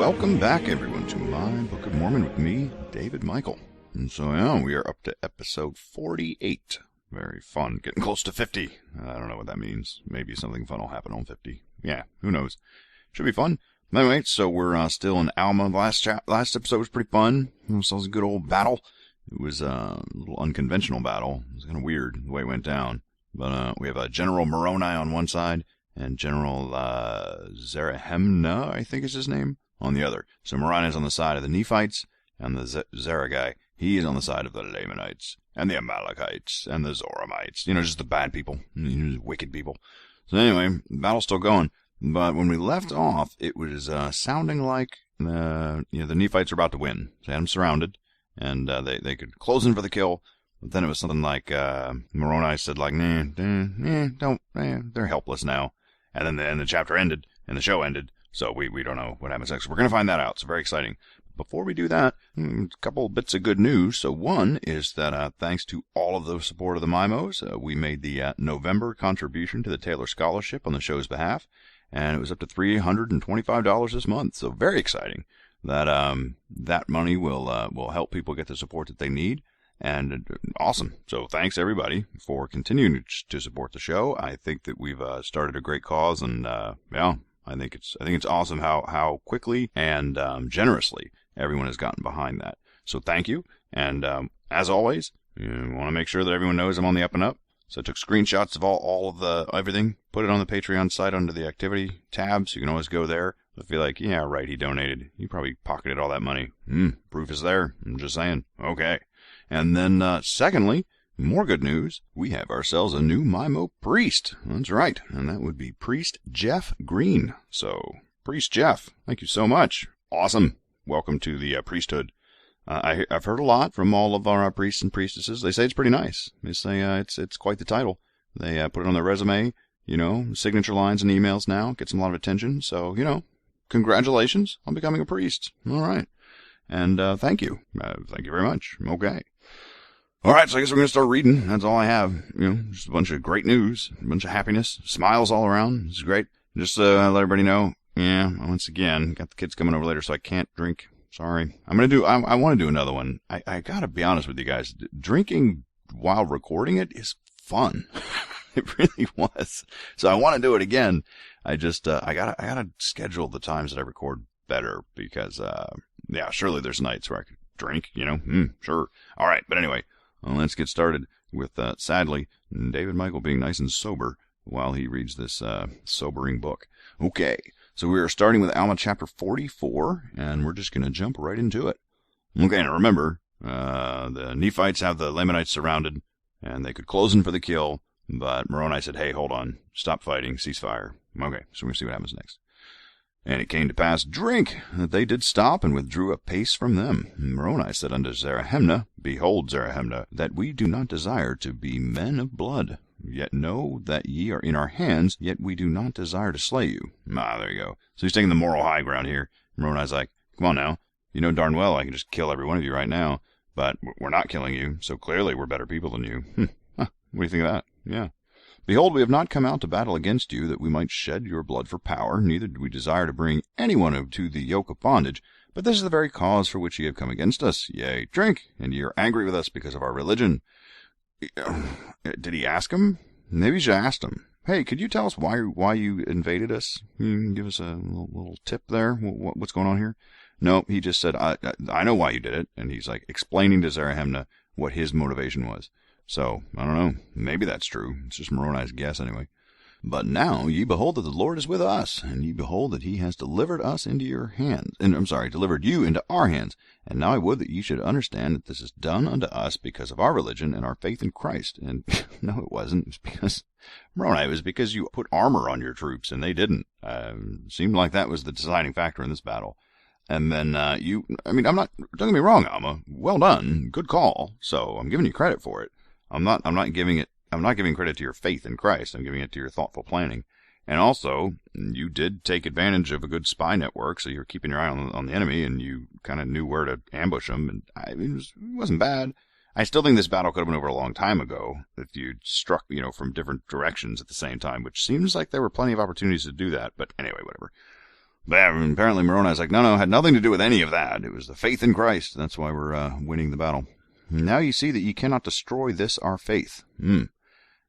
Welcome back, everyone, to my Book of Mormon with me, David Michael. And so, yeah, we are up to episode 48. Very fun. Getting close to 50. I don't know what that means. Maybe something fun will happen on 50. Yeah, who knows. Should be fun. Anyway, so we're still in Alma. Last episode was pretty fun. It was a good old battle. It was a little unconventional battle. It was kind of weird the way it went down. But we have General Moroni on one side and General Zarahemna, I think is his name, on the other. So Moroni is on the side of the Nephites, and the Zerah guy, he is on the side of the Lamanites, and the Amalekites, and the Zoramites. You know, just the bad people, wicked people. So anyway, the battle's still going. But when we left off, it was sounding like the Nephites are about to win. They had them surrounded, and they could close in for the kill. But then it was something like Moroni said, like, they're helpless now. And then the chapter ended, and the show ended, so we don't know what happens next. We're going to find that out. It's very exciting. Before we do that, a couple bits of good news. So one is that thanks to all of the support of the Mimos, we made the November contribution to the Taylor Scholarship on the show's behalf, and it was up to $325 this month. So very exciting that that money will help people get the support that they need. And awesome. So thanks everybody for continuing to support the show. I think that we've started a great cause, and yeah, I think it's awesome how quickly and generously everyone has gotten behind that. So thank you. And as always, you want to make sure that everyone knows I'm on the up and up. So I took screenshots of all of the everything, put it on the Patreon site under the activity tab, so you can always go there. I feel like, yeah, right, he donated. He probably pocketed all that money. Proof is there. I'm just saying. Okay. And then, secondly, more good news. We have ourselves a new Mimo priest. That's right. And that would be Priest Jeff Green. So, Priest Jeff, thank you so much. Awesome. Welcome to the priesthood. I've heard a lot from all of our priests and priestesses. They say it's pretty nice. They say it's quite the title. They put it on their resume, signature lines and emails now. Gets them a lot of attention. So, congratulations on becoming a priest. All right. And thank you. Thank you very much. Okay. All right, so I guess we're going to start reading. That's all I have. Just a bunch of great news, a bunch of happiness, smiles all around. It's great. Just let everybody know, once again, got the kids coming over later, so I can't drink. Sorry. I want to do another one. I got to be honest with you guys. Drinking while recording it is fun. It really was. So I want to do it again. I just, I gotta schedule the times that I record better because, surely there's nights where I could drink, sure. All right, but anyway, let's get started with, sadly, David Michael being nice and sober while he reads this sobering book. Okay, so we are starting with Alma chapter 44, and we're just going to jump right into it. Okay, now remember, the Nephites have the Lamanites surrounded, and they could close in for the kill, but Moroni said, hey, hold on, stop fighting, ceasefire. Okay, so we're going to see what happens next. And it came to pass, drink, that they did stop and withdrew a pace from them. Moroni said unto Zarahemna, behold, Zarahemna, that we do not desire to be men of blood. Yet know that ye are in our hands, yet we do not desire to slay you. There you go. So he's taking the moral high ground here. Moroni's like, come on now. You know darn well I can just kill every one of you right now. But we're not killing you, so clearly we're better people than you. What do you think of that? Yeah. Behold, we have not come out to battle against you, that we might shed your blood for power, neither do we desire to bring any one to the yoke of bondage, but this is the very cause for which ye have come against us. Yea, drink, and ye are angry with us because of our religion. Did he ask him? Maybe you should have asked him. Hey, could you tell us why you invaded us? You can give us a little tip there? What's going on here? No, he just said, I know why you did it, and he's like explaining to Zarahemna what his motivation was. So, I don't know. Maybe that's true. It's just Moroni's guess anyway. But now ye behold that the Lord is with us, and ye behold that he has delivered us into your hands, delivered you into our hands. And now I would that ye should understand that this is done unto us because of our religion and our faith in Christ. And no, it wasn't. It was because, Moroni, it was because you put armor on your troops, and they didn't. Seemed like that was the deciding factor in this battle. And then don't get me wrong, Alma. Well done. Good call. So I'm giving you credit for it. I'm not giving credit to your faith in Christ. I'm giving it to your thoughtful planning. And also, you did take advantage of a good spy network, so you were keeping your eye on the enemy, and you kind of knew where to ambush them. And it wasn't bad. I still think this battle could have been over a long time ago if you'd struck, from different directions at the same time, which seems like there were plenty of opportunities to do that. But anyway, whatever. But apparently Moroni's like, no, had nothing to do with any of that. It was the faith in Christ. That's why we're winning the battle. Now ye see that ye cannot destroy this our faith.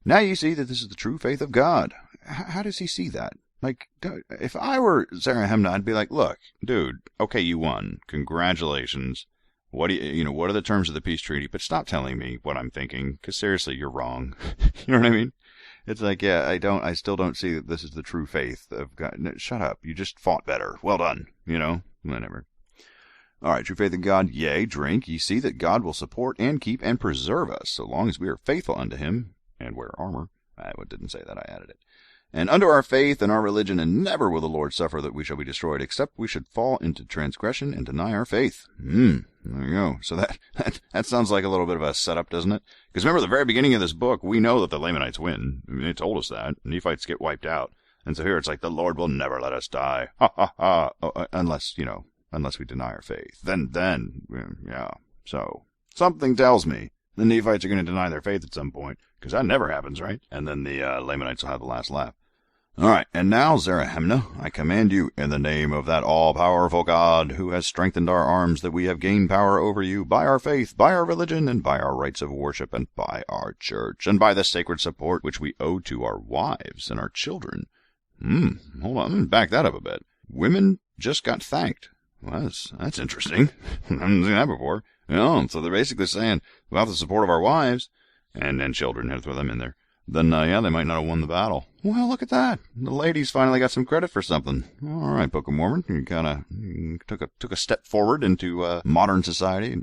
Now ye see that this is the true faith of God. How does he see that? Like, if I were Zarahemna, I'd be like, look, dude, okay, you won. Congratulations. What do what are the terms of the peace treaty? But stop telling me what I'm thinking, because seriously, you're wrong. You know what I mean? It's like, yeah, I still don't see that this is the true faith of God. No, shut up. You just fought better. Well done. Whatever. All right, true faith in God, yea, drink. Ye see that God will support and keep and preserve us, so long as we are faithful unto him and wear armor. I didn't say that, I added it. And unto our faith and our religion, and never will the Lord suffer that we shall be destroyed, except we should fall into transgression and deny our faith. There you go. So that sounds like a little bit of a setup, doesn't it? Because remember, the very beginning of this book, we know that the Lamanites win. I mean, it told us that. Nephites get wiped out. And so here it's like, the Lord will never let us die. Ha, ha, ha. Unless we deny our faith. Then, yeah. So, something tells me the Nephites are going to deny their faith at some point, because that never happens, right? And then the Lamanites will have the last laugh. All right, and now, Zarahemna, I command you, in the name of that all-powerful God, who has strengthened our arms, that we have gained power over you by our faith, by our religion, and by our rites of worship, and by our church, and by the sacred support which we owe to our wives and our children. Hold on, let me back that up a bit. Women just got thanked. Well, that's interesting. I haven't seen that before. So they're basically saying, without the support of our wives, and children, had to throw them in there, then, they might not have won the battle. Well, look at that. The ladies finally got some credit for something. All right, Book of Mormon, you kind of took a step forward into modern society.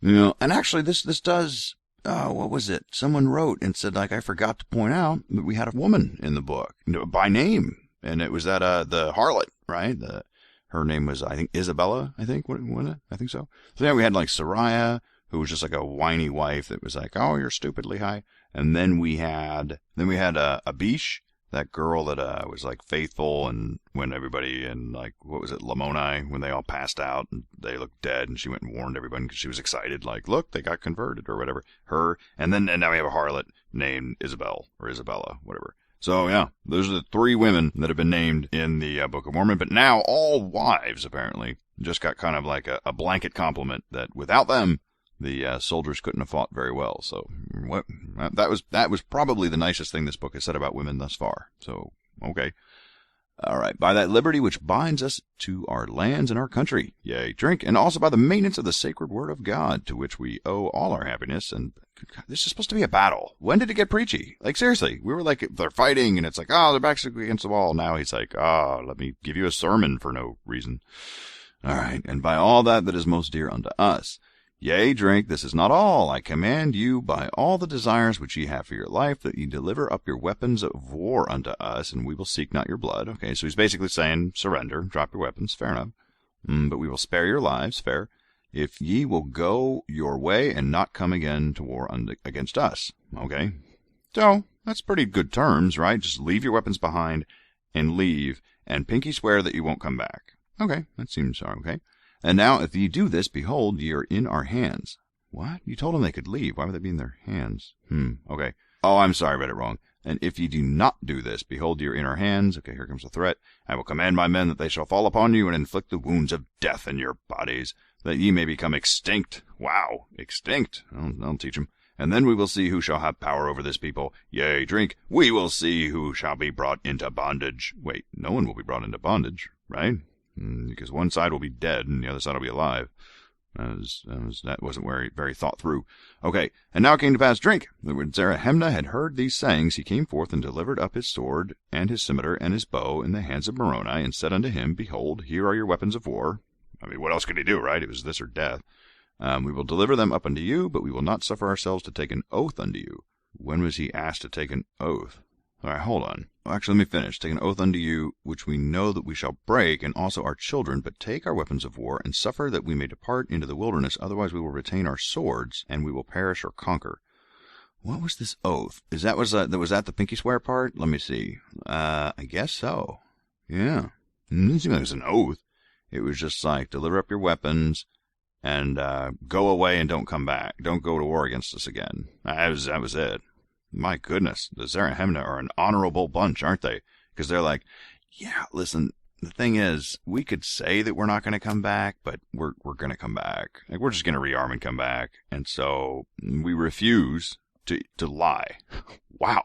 And actually, this does, what was it? Someone wrote and said, like, I forgot to point out that we had a woman in the book, by name. And it was that, the harlot, right? Her name was, I think, Isabella, I think. Wasn't it? I think so. So, yeah, we had, like, Sariah, who was just like a whiny wife that was like, oh, you're stupidly high. And then we had Abish, that girl that was like faithful, and when everybody in, like, what was it, Lamoni, when they all passed out and they looked dead, and she went and warned everybody because she was excited, like, look, they got converted or whatever. Her, and now we have a harlot named Isabel or Isabella, whatever. So yeah, those are the three women that have been named in the Book of Mormon. But now all wives apparently just got kind of like a blanket compliment that without them, the soldiers couldn't have fought very well. So that was probably the nicest thing this book has said about women thus far. So, okay. All right. By that liberty which binds us to our lands and our country, yea, drink, and also by the maintenance of the sacred word of God, to which we owe all our happiness. And this is supposed to be a battle. When did it get preachy? Like, seriously, we were like, they're fighting, and it's like, oh, their backs against the wall. Now he's like, oh, let me give you a sermon for no reason. All right. And by all that is most dear unto us. Yea, drink, this is not all. I command you by all the desires which ye have for your life, that ye deliver up your weapons of war unto us, and we will seek not your blood. Okay, so he's basically saying, surrender, drop your weapons, fair enough. But we will spare your lives, fair, if ye will go your way and not come again to war against us. Okay, so that's pretty good terms, right? Just leave your weapons behind and leave, and pinky swear that you won't come back. Okay, that seems okay. And now, if ye do this, behold, ye are in our hands. What? You told them they could leave. Why would they be in their hands? Okay. Oh, I'm sorry, I read it wrong. And if ye do not do this, behold, ye are in our hands. Okay, here comes the threat. I will command my men that they shall fall upon you and inflict the wounds of death in your bodies, that ye may become extinct. Wow, extinct. I'll teach them. And then we will see who shall have power over this people. Yea, drink. We will see who shall be brought into bondage. Wait, no one will be brought into bondage, right? Because one side will be dead and the other side will be alive. That wasn't very thought through. Okay, and now it came to pass, drink, that when Zarahemna had heard these sayings, he came forth and delivered up his sword and his scimitar and his bow in the hands of Moroni, and said unto him, behold, here are your weapons of war. I mean, what else could he do, right? It was this or death. We will deliver them up unto you, but we will not suffer ourselves to take an oath unto you. When was he asked to take an oath? All right, hold on. Actually, let me finish. Take an oath unto you, which we know that we shall break, and also our children, but take our weapons of war, and suffer that we may depart into the wilderness, otherwise we will retain our swords, and we will perish or conquer. What was this oath? Was that the pinky swear part? Let me see. I guess so. Yeah. It didn't seem like it was an oath. It was just like, deliver up your weapons, and go away and don't come back. Don't go to war against us again. That was it. My goodness, the Zarahemna are an honorable bunch, aren't they? Because they're like, yeah, listen, the thing is, we could say that we're not going to come back, but we're going to come back. Like, we're just going to rearm and come back. And so we refuse to lie. Wow.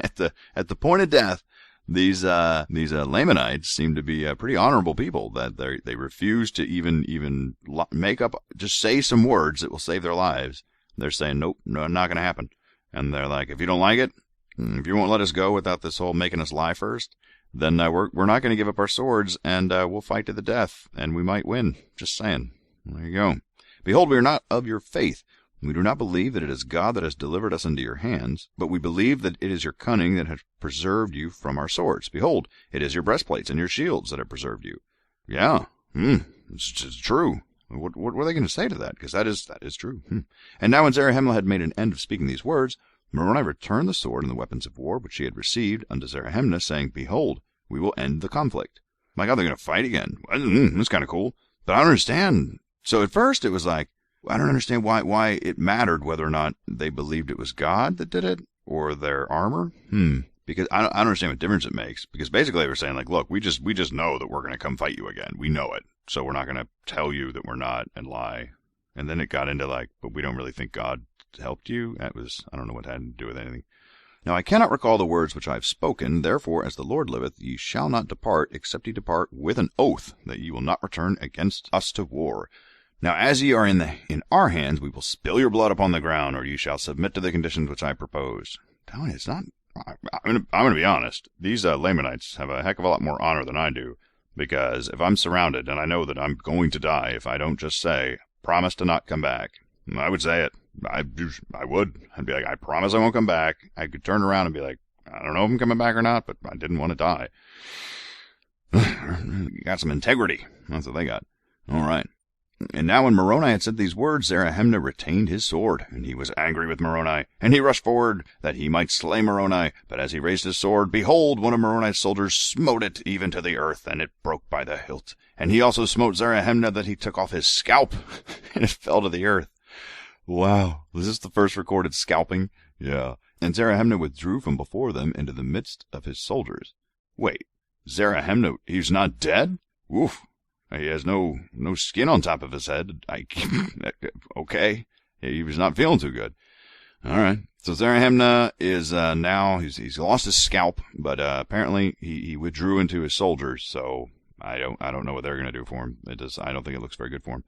At the point of death, these Lamanites seem to be pretty honorable people, that they refuse to even make up, just say some words that will save their lives. They're saying, nope, no, not going to happen. And they're like, if you don't like it, if you won't let us go without this whole making us lie first, then we're not going to give up our swords, and we'll fight to the death, and we might win. Just saying. There you go. Behold, we are not of your faith. We do not believe that it is God that has delivered us into your hands, but we believe that it is your cunning that has preserved you from our swords. Behold, it is your breastplates and your shields that have preserved you. Yeah, it's true. What were they going to say to that? Because that is true. And now when Zarahemla had made an end of speaking these words, Moroni returned the sword and the weapons of war which he had received unto Zarahemla, saying, Behold, we will end the conflict. My God, they're going to fight again. That's kind of cool. But I don't understand. So at first it was like, I don't understand why it mattered whether or not they believed it was God that did it or their armor. Because I don't understand what difference it makes. Because basically they were saying, like, look, we just know that we're going to come fight you again. We know it. So we're not going to tell you that we're not and lie. And then it got into like, but we don't really think God helped you. I don't know what had to do with anything. Now I cannot recall the words which I have spoken. Therefore, as the Lord liveth, ye shall not depart, except ye depart with an oath that ye will not return against us to war. Now as ye are in our hands, we will spill your blood upon the ground, or ye shall submit to the conditions which I propose. Tell you, it's not. I'm going to be honest. These Lamanites have a heck of a lot more honor than I do, because if I'm surrounded and I know that I'm going to die, if I don't just say, promise to not come back, I would say it. I would. I'd be like, I promise I won't come back. I could turn around and be like, I don't know if I'm coming back or not, but I didn't want to die. You got some integrity. That's what they got. All right. And now when Moroni had said these words, Zarahemla retained his sword, and he was angry with Moroni. And he rushed forward, that he might slay Moroni. But as he raised his sword, behold, one of Moroni's soldiers smote it even to the earth, and it broke by the hilt. And he also smote Zarahemla, that he took off his scalp, and it fell to the earth. Wow. Was this the first recorded scalping? Yeah. And Zarahemla withdrew from before them into the midst of his soldiers. Wait, Zarahemla, he's not dead? Oof. He has no skin on top of his head. Okay. He was not feeling too good. All right. So Zarahemla is now, he's lost his scalp, but apparently he withdrew into his soldiers, so I don't know what they're going to do for him. I don't think it looks very good for him.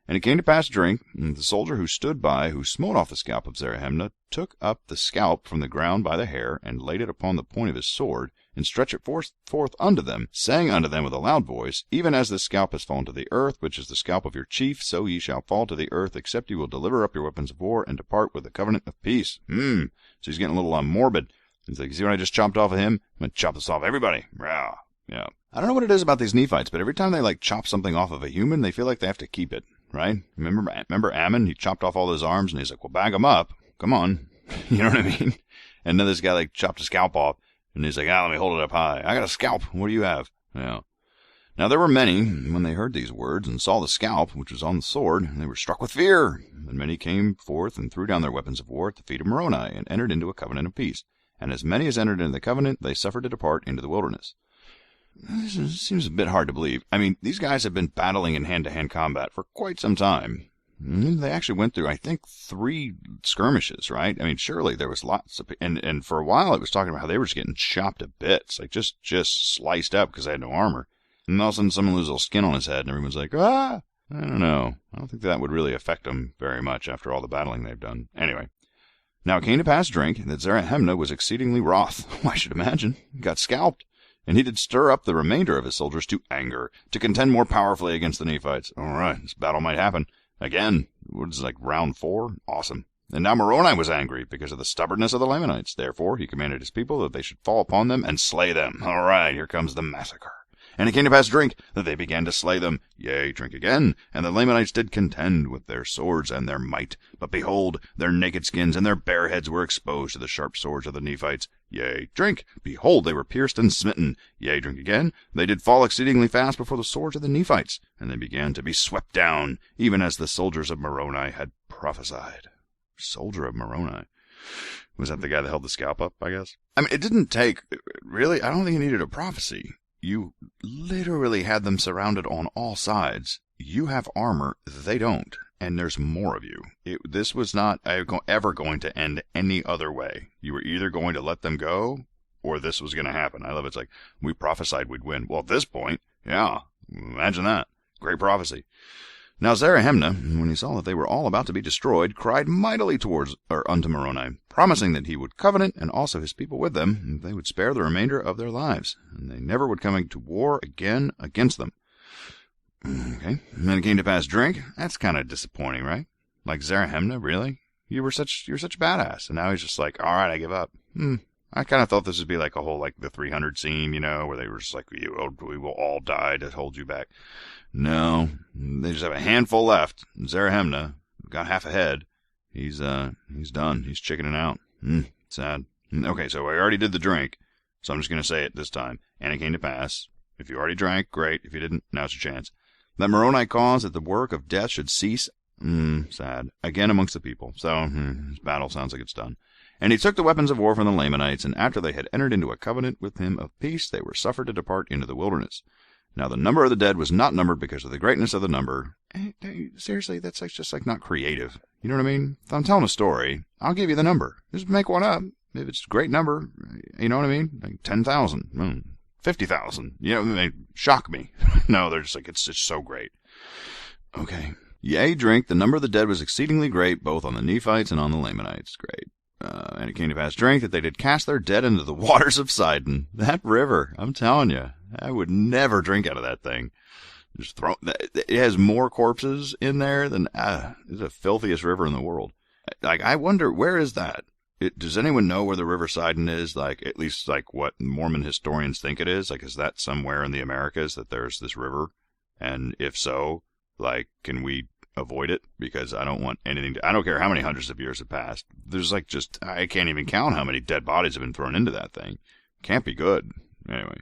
And it came to pass during, the soldier who stood by, who smote off the scalp of Zarahemla, took up the scalp from the ground by the hair, and laid it upon the point of his sword, and stretched it forth unto them, saying unto them with a loud voice, Even as this scalp has fallen to the earth, which is the scalp of your chief, so ye shall fall to the earth, except ye will deliver up your weapons of war, and depart with the covenant of peace. So he's getting a little morbid. He's like, see what I just chopped off of him? I'm going to chop this off everybody. Yeah. I don't know what it is about these Nephites, but every time they like chop something off of a human, they feel like they have to keep it. Right? Remember Ammon? He chopped off all his arms, and he's like, well, bag them up. Come on. You know what I mean? And then this guy, like, chopped a scalp off, and he's like, let me hold it up high. I got a scalp. What do you have? Yeah. Now there were many, when they heard these words, and saw the scalp, which was on the sword, and they were struck with fear. And many came forth, and threw down their weapons of war at the feet of Moroni, and entered into a covenant of peace. And as many as entered into the covenant, they suffered to depart into the wilderness. This seems a bit hard to believe. I mean, these guys have been battling in hand-to-hand combat for quite some time. They actually went through, I think, 3 skirmishes, right? I mean, surely there was lots of... And for a while, it was talking about how they were just getting chopped to bits, like just sliced up because they had no armor. And all of a sudden, someone loses a little skin on his head, and everyone's like, I don't know. I don't think that would really affect them very much after all the battling they've done. Anyway. Now it came to pass drink that Zarahemla was exceedingly wroth. I should imagine. He got scalped. And he did stir up the remainder of his soldiers to anger, to contend more powerfully against the Nephites. All right, this battle might happen. Again, what is it, like round 4? Awesome. And now Moroni was angry because of the stubbornness of the Lamanites. Therefore, he commanded his people that they should fall upon them and slay them. All right, here comes the massacre. And it came to pass drink that they began to slay them. Yea, drink again. And the Lamanites did contend with their swords and their might. But behold, their naked skins and their bare heads were exposed to the sharp swords of the Nephites. Yea, drink. Behold, they were pierced and smitten. Yea, drink again. They did fall exceedingly fast before the swords of the Nephites. And they began to be swept down, even as the soldiers of Moroni had prophesied. Soldier of Moroni. Was that the guy that held the scalp up, I guess? I mean, it didn't take... Really? I don't think he needed a prophecy. you literally had them surrounded on all sides. You have armor, they don't, and there's more of you. This was not ever going to end any other way. You were either going to let them go, or this was going to happen. I love it. It's like, we prophesied we'd win. Well, at this point, yeah, imagine that. Great prophecy. Now Zarahemnah, when he saw that they were all about to be destroyed, cried mightily unto Moroni, promising that he would covenant, and also his people with them, and they would spare the remainder of their lives, and they never would come to war again against them. Okay, and then it came to pass, drink. That's kind of disappointing, right? Like, Zarahemnah, really? You're such a badass, and now he's just like, all right, I give up. I kind of thought this would be like a whole, like, the 300 scene, where they were just like, we will all die to hold you back. No, they just have a handful left. Zarahemnah got half a head. He's done. He's chickening out. Sad. Okay, so I already did the drink, so I'm just going to say it this time. And it came to pass. If you already drank, great. If you didn't, now's your chance. That Moroni caused that the work of death should cease. Sad. Again amongst the people. So, this battle sounds like it's done. And he took the weapons of war from the Lamanites, and after they had entered into a covenant with him of peace, they were suffered to depart into the wilderness. Now the number of the dead was not numbered because of the greatness of the number. Seriously, that's just like not creative. You know what I mean? If I'm telling a story, I'll give you the number. Just make one up. If it's a great number, you know what I mean? Like 10,000, 50,000. They shock me. No, they're just like, it's so great. Okay. Yea, drink. The number of the dead was exceedingly great, both on the Nephites and on the Lamanites. Great. And it came to pass, drink, that they did cast their dead into the waters of Sidon. That river, I'm telling you, I would never drink out of that thing. Just it has more corpses in there than, it's the filthiest river in the world. Like, I wonder, where is that? Does anyone know where the River Sidon is? Like, at least like what Mormon historians think it is? Like, is that somewhere in the Americas that there's this river? And if so, like, can we avoid it? Because I don't want anything I don't care how many hundreds of years have passed. There's like I can't even count how many dead bodies have been thrown into that thing. Can't be good. Anyway.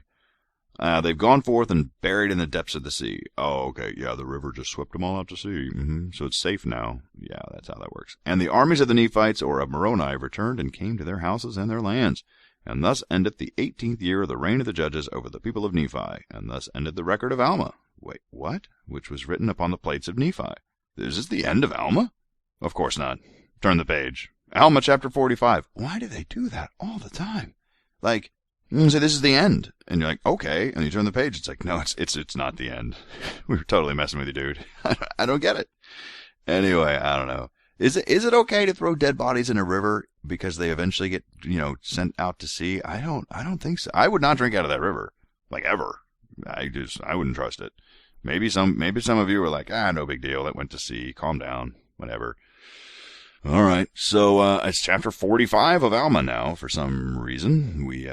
They've gone forth and buried in the depths of the sea. Oh, okay. Yeah, the river just swept them all out to sea. So it's safe now. Yeah, that's how that works. And the armies of the Nephites, or of Moroni, returned and came to their houses and their lands. And thus endeth the 18th year of the reign of the judges over the people of Nephi. And thus ended the record of Alma. Wait, what? Which was written upon the plates of Nephi. Is this the end of Alma? Of course not. Turn the page. Alma chapter 45. Why do they do that all the time? Like, so this is the end. And you're like, okay. And you turn the page. It's like, no, it's not the end. We were totally messing with you, dude. I don't get it. Anyway, I don't know. Is it okay to throw dead bodies in a river because they eventually get, sent out to sea? I don't think so. I would not drink out of that river. Like, ever. I wouldn't trust it. Maybe some of you were like, no big deal. It went to sea. Calm down. Whatever. All right. So, it's chapter 45 of Alma now. For some reason, we,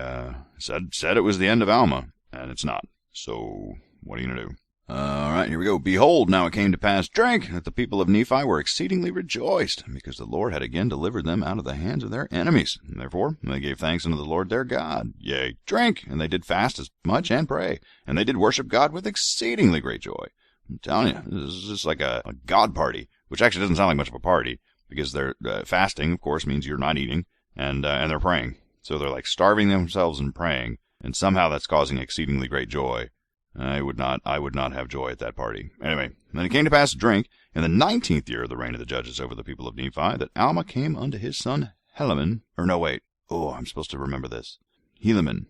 said it was the end of Alma, and it's not. So, what are you going to do? All right, here we go. Behold, now it came to pass, drink, that the people of Nephi were exceedingly rejoiced, because the Lord had again delivered them out of the hands of their enemies. And therefore, they gave thanks unto the Lord their God. Yea, drink, and they did fast as much and pray, and they did worship God with exceedingly great joy. I'm telling you, this is just like a God party, which actually doesn't sound like much of a party, because they're fasting, of course, means you're not eating, and they're praying. So they're like starving themselves and praying, and somehow that's causing exceedingly great joy. I would not have joy at that party. Anyway, then it came to pass, drink, in the 19th year of the reign of the judges over the people of Nephi, that Alma came unto his son Helaman. Or no, wait. Oh, I'm supposed to remember this. Helaman.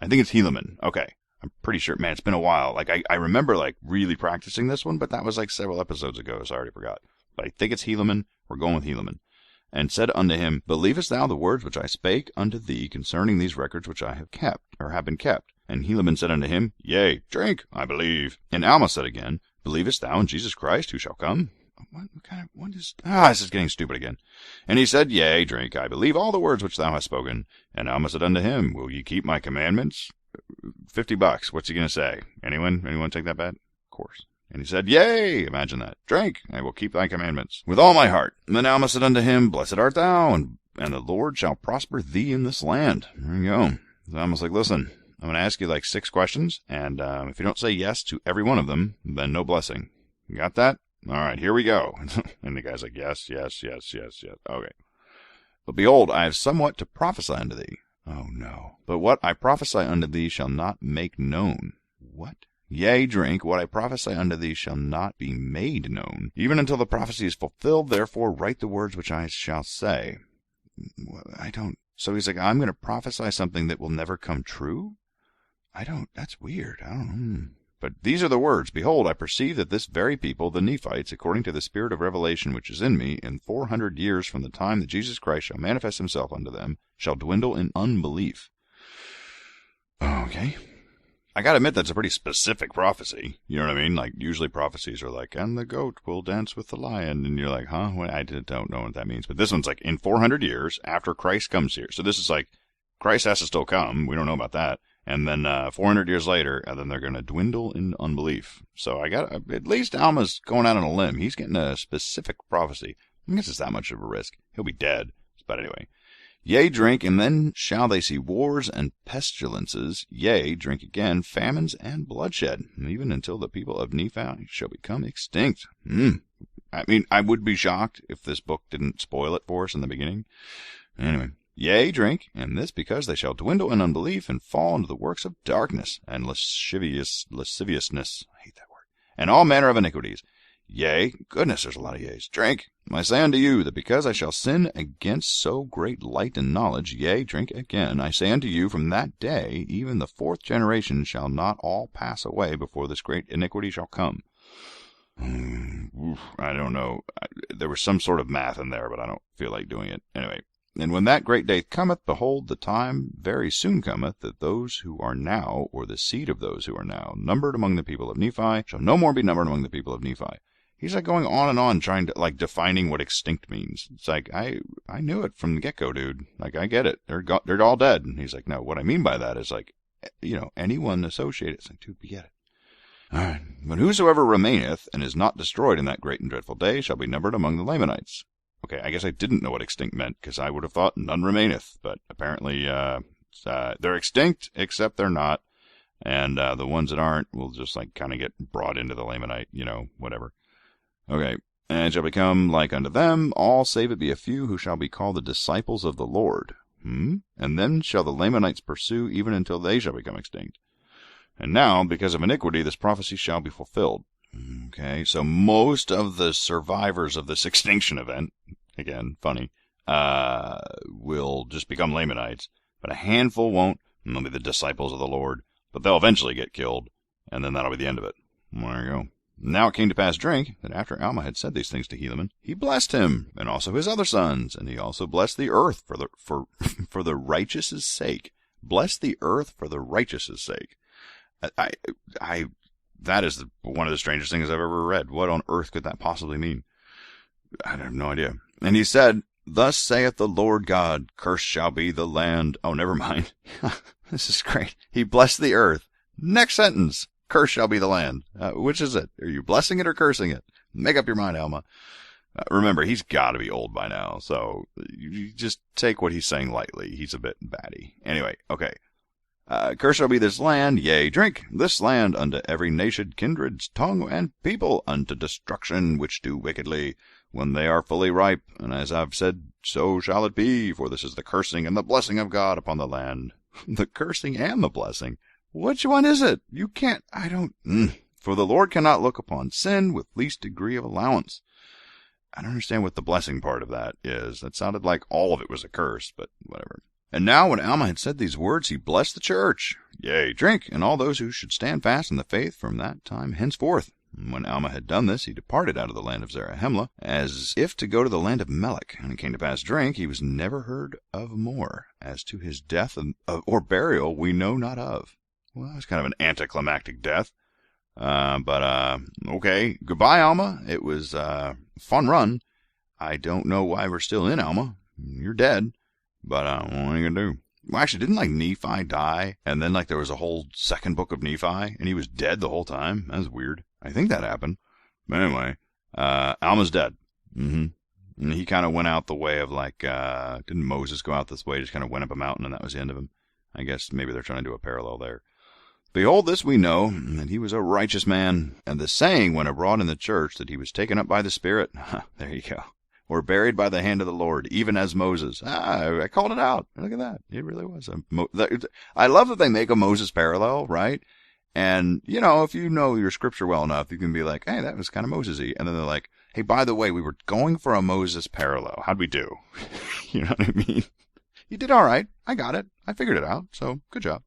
I think it's Helaman. Okay. I'm pretty sure. Man, it's been a while. Like, I remember, like, really practicing this one, but that was, like, several episodes ago, so I already forgot. But I think it's Helaman. We're going with Helaman. And said unto him, Believest thou the words which I spake unto thee concerning these records which I have kept, or have been kept? And Helaman said unto him, Yea, drink, I believe. And Alma said again, Believest thou in Jesus Christ, who shall come? This is getting stupid again. And he said, Yea, drink, I believe all the words which thou hast spoken. And Alma said unto him, Will ye keep my commandments? $50. What's he going to say? Anyone take that bet? Of course. And he said, Yea, imagine that. Drink, I will keep thy commandments with all my heart. And then Alma said unto him, Blessed art thou, and the Lord shall prosper thee in this land. There you go. So Alma's like, listen, I'm going to ask you like 6 questions, and if you don't say yes to every one of them, then no blessing. You got that? All right, here we go. And the guy's like, yes. Okay. But behold, I have somewhat to prophesy unto thee. Oh, no. But what I prophesy unto thee shall not make known. What? Yea, drink, what I prophesy unto thee shall not be made known, even until the prophecy is fulfilled. Therefore write the words which I shall say. So he's like, I'm going to prophesy something that will never come true? That's weird. I don't know. But these are the words. Behold, I perceive that this very people, the Nephites, according to the spirit of revelation which is in me, in 400 years from the time that Jesus Christ shall manifest himself unto them, shall dwindle in unbelief. Okay. I gotta admit, that's a pretty specific prophecy. You know what I mean? Like, usually prophecies are like, and the goat will dance with the lion. And you're like, huh? Well, I don't know what that means. But this one's like, in 400 years, after Christ comes here. So this is like, Christ has to still come. We don't know about that. And then 400 years later, and then they're going to dwindle in unbelief. So at least Alma's going out on a limb. He's getting a specific prophecy. I guess it's that much of a risk. He'll be dead. But anyway. Yea, drink, and then shall they see wars and pestilences. Yea, drink again, famines and bloodshed, even until the people of Nephi shall become extinct. I mean, I would be shocked if this book didn't spoil it for us in the beginning. Anyway. Yea, drink, and this because they shall dwindle in unbelief and fall into the works of darkness and lasciviousness. I hate that word. And all manner of iniquities. Yea, goodness, there's a lot of yeas. Drink, I say unto you, that because I shall sin against so great light and knowledge, yea, drink again, I say unto you, from that day, even the fourth generation shall not all pass away before this great iniquity shall come. I don't know. There was some sort of math in there, but I don't feel like doing it. Anyway. And when that great day cometh, behold, the time very soon cometh, that those who are now, or the seed of those who are now, numbered among the people of Nephi, shall no more be numbered among the people of Nephi. He's like going on and on, trying to, like, defining what extinct means. It's like, I knew it from the get-go, dude. Like, I get it. They're all dead. And he's like, no, what I mean by that is, like, anyone associated. It's like, dude, we get it. All right. But whosoever remaineth, and is not destroyed in that great and dreadful day, shall be numbered among the Lamanites. Okay, I guess I didn't know what extinct meant, because I would have thought none remaineth. But apparently they're extinct, except they're not. And the ones that aren't will just, like, kind of get brought into the Lamanite, whatever. Okay, and shall become like unto them, all save it be a few who shall be called the disciples of the Lord. And then shall the Lamanites pursue even until they shall become extinct. And now, because of iniquity, this prophecy shall be fulfilled. Okay, so most of the survivors of this extinction event, again, funny, will just become Lamanites, but a handful won't, and they'll be the disciples of the Lord, but they'll eventually get killed, and then that'll be the end of it. There you go. Now it came to pass, drink, that after Alma had said these things to Helaman, he blessed him, and also his other sons, and he also blessed the earth for the righteous' sake. Bless the earth for the righteous' sake. That is one of the strangest things I've ever read. What on earth could that possibly mean? I have no idea. And he said, Thus saith the Lord God, cursed shall be the land. Oh, never mind. This is great. He blessed the earth. Next sentence, cursed shall be the land. Which is it? Are you blessing it or cursing it? Make up your mind, Alma. Remember, he's got to be old by now, so you just take what he's saying lightly. He's a bit batty. Anyway, okay. Cursed shall be this land, yea, drink, this land unto every nation, kindred, tongue, and people, unto destruction, which do wickedly, when they are fully ripe. And as I've said, so shall it be, for this is the cursing and the blessing of God upon the land. The cursing and the blessing? Which one is it? You can't, For the Lord cannot look upon sin with least degree of allowance. I don't understand what the blessing part of that is. That sounded like all of it was a curse, but whatever. And now when Alma had said these words, he blessed the church, yea, drink, and all those who should stand fast in the faith from that time henceforth. And when Alma had done this, he departed out of the land of Zarahemla, as if to go to the land of Melech. And it came to pass, drink, he was never heard of more. As to his death or burial, we know not of. Well, it's kind of an anticlimactic death. But okay. Goodbye, Alma. It was a fun run. I don't know why we're still in Alma. You're dead. But what are you going to do? Well, actually, didn't, like, Nephi die? And then, like, there was a whole second book of Nephi, and he was dead the whole time? That's weird. I think that happened. But anyway, Alma's dead. And he kind of went out the way of, like, didn't Moses go out this way? Just kind of went up a mountain, and that was the end of him. I guess maybe they're trying to do a parallel there. Behold, this we know, that he was a righteous man, and the saying went abroad in the church that he was taken up by the Spirit. There you go. or buried by the hand of the Lord, even as Moses. I called it out. Look at that. It really was. I love that they make a Moses parallel, right? And, if you know your scripture well enough, you can be like, hey, that was kind of Moses-y. And then they're like, hey, by the way, we were going for a Moses parallel. How'd we do? You know what I mean? You did all right. I got it. I figured it out. So, good job.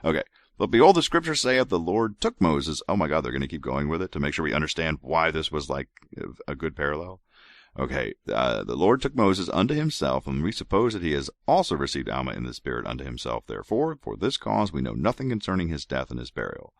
Okay. But behold, the scripture saith, the Lord took Moses. Oh my God, they're going to keep going with it to make sure we understand why this was like a good parallel. Okay. The Lord took Moses unto himself, and we suppose that he has also received Alma in the spirit unto himself. Therefore, for this cause we know nothing concerning his death and his burial.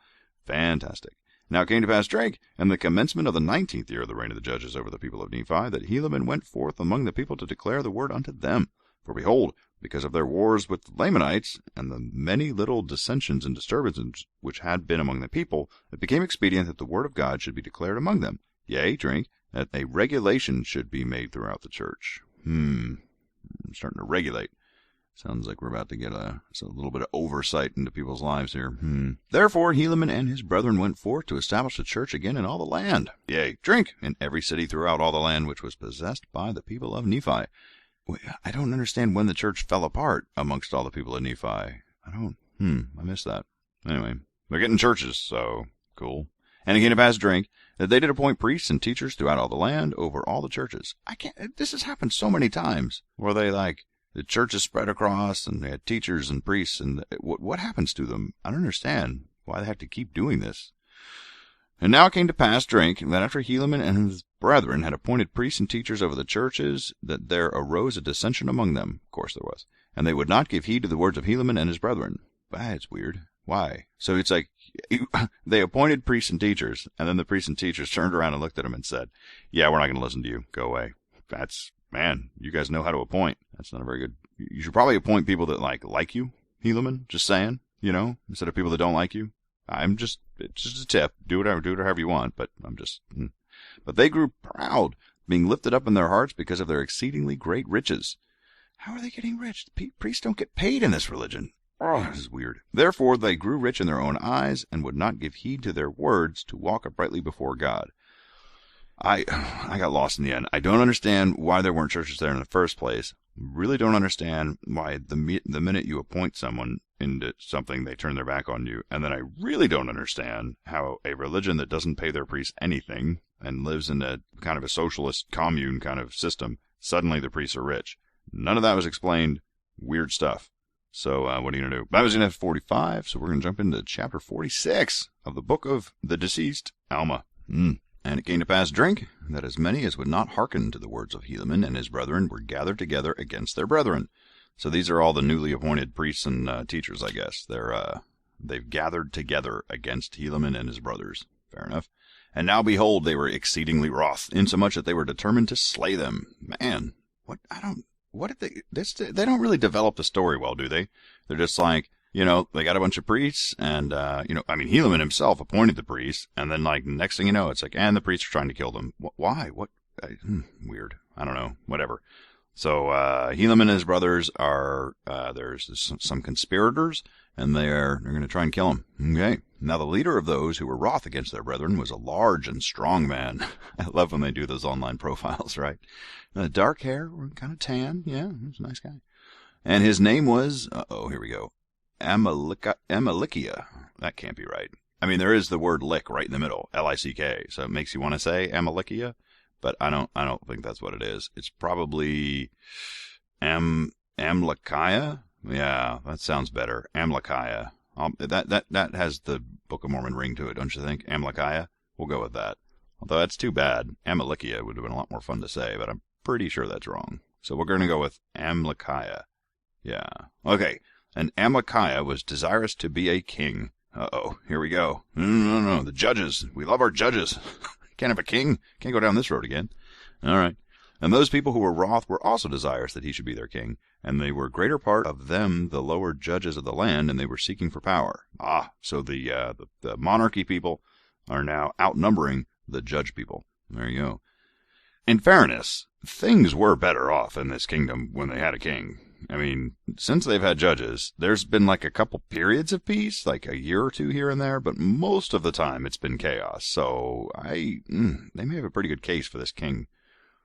Fantastic. Now it came to pass, Drake, in the commencement of the 19th year of the reign of the judges over the people of Nephi, that Helaman went forth among the people to declare the word unto them. For behold, because of their wars with the Lamanites, and the many little dissensions and disturbances which had been among the people, it became expedient that the word of God should be declared among them. Yea, Drink, that a regulation should be made throughout the church. I'm starting to regulate. Sounds like we're about to get a little bit of oversight into people's lives here. Therefore, Helaman and his brethren went forth to establish the church again in all the land. Yea, Drink, in every city throughout all the land which was possessed by the people of Nephi. I don't understand when the church fell apart amongst all the people of Nephi. I missed that. Anyway, they're getting churches, so cool. And it came to pass, Drink, that they did appoint priests and teachers throughout all the land over all the churches. This has happened so many times, where they the churches spread across, and they had teachers and priests, and what happens to them? I don't understand why they have to keep doing this. And now it came to pass, Drink, that after Helaman and his brethren had appointed priests and teachers over the churches, that there arose a dissension among them. Of course there was. And they would not give heed to the words of Helaman and his brethren. That's weird. Why? So it's like, they appointed priests and teachers, and then the priests and teachers turned around and looked at them and said, yeah, we're not going to listen to you. Go away. Man, you guys know how to appoint. That's not a very good... You should probably appoint people that like you, Helaman, just saying, instead of people that don't like you. It's just a tip. Do it however you want, but But they grew proud, being lifted up in their hearts because of their exceedingly great riches. How are they getting rich? Priests don't get paid in this religion. Oh, this is weird. Therefore they grew rich in their own eyes, and would not give heed to their words to walk uprightly before God. I got lost in the end. I don't understand why there weren't churches there in the first place. Really don't understand why the minute you appoint someone into something, they turn their back on you. And then I really don't understand how a religion that doesn't pay their priests anything and lives in a kind of a socialist commune kind of system, suddenly the priests are rich. None of that was explained. Weird stuff. So what are you going to do? That was in F45, so we're going to jump into chapter 46 of the book of the deceased Alma. And it came to pass, Drink, that as many as would not hearken to the words of Helaman and his brethren were gathered together against their brethren. So these are all the newly appointed priests and teachers, I guess. They've gathered together against Helaman and his brothers. Fair enough. And now behold, they were exceedingly wroth, insomuch that they were determined to slay them. Man, they don't really develop the story well, do they? They're just like, they got a bunch of priests, and, Helaman himself appointed the priests, and then, next thing you know, it's and the priests are trying to kill them. Why? What? Weird. I don't know. Whatever. So, Helaman and his brothers are, there's some conspirators, and they're going to try and kill him. Okay. Now, the leader of those who were wroth against their brethren was a large and strong man. I love when they do those online profiles, right? Dark hair, kind of tan. Yeah, he's a nice guy. And his name was, here we go. Amalekia. That can't be right. There is the word lick right in the middle, L-I-C-K, so it makes you want to say Amalekia, but I don't think that's what it is. It's probably Amalekiah. Yeah, that sounds better. Amalekiah. That has the Book of Mormon ring to it, don't you think? Amalekiah. We'll go with that. Although that's too bad. Amalekia would have been a lot more fun to say, but I'm pretty sure that's wrong. So we're going to go with Amalekiah. Yeah. Okay. And Amalekiah was desirous to be a king. Here we go. No, the judges. We love our judges. Can't have a king. Can't go down this road again. All right. And those people who were wroth were also desirous that he should be their king, and they were greater part of them the lower judges of the land, and they were seeking for power. So the monarchy people are now outnumbering the judge people. There you go. In fairness, things were better off in this kingdom when they had a king. Since they've had judges, there's been a couple periods of peace, a year or two here and there, but most of the time it's been chaos. So they may have a pretty good case for this king.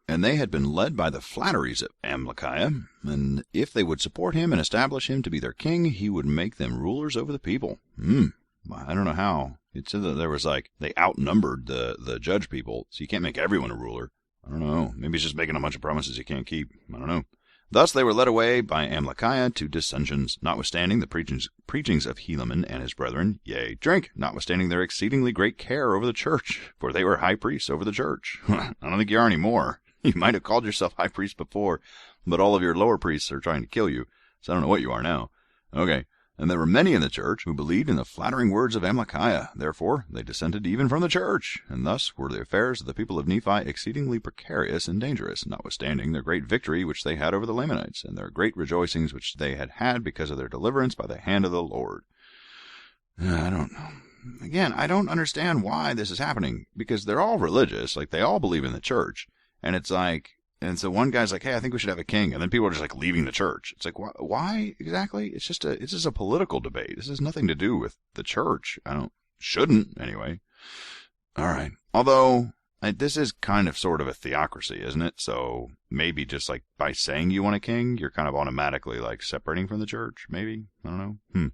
And they had been led by the flatteries of Amalickiah, and if they would support him and establish him to be their king, he would make them rulers over the people. I don't know how. It said that there was they outnumbered the judge people, so you can't make everyone a ruler. I don't know. Maybe he's just making a bunch of promises he can't keep. I don't know. Thus they were led away by Amalickiah to dissensions, notwithstanding the preachings of Helaman and his brethren, yea, drink, notwithstanding their exceedingly great care over the church, for they were high priests over the church. I don't think you are anymore. You might have called yourself high priest before, but all of your lower priests are trying to kill you, so I don't know what you are now. Okay. And there were many in the church who believed in the flattering words of Amalickiah. Therefore they dissented even from the church, and thus were the affairs of the people of Nephi exceedingly precarious and dangerous, notwithstanding their great victory which they had over the Lamanites, and their great rejoicings which they had had because of their deliverance by the hand of the Lord. I don't know. Again, I don't understand why this is happening, because they're all religious, they all believe in the church, and it's and so one guy's like, hey, I think we should have a king. And then people are just leaving the church. It's why exactly? It's just a political debate. This has nothing to do with the church. Shouldn't anyway. All right. Although this is kind of sort of a theocracy, isn't it? So maybe just by saying you want a king, you're kind of automatically separating from the church. Maybe. I don't know.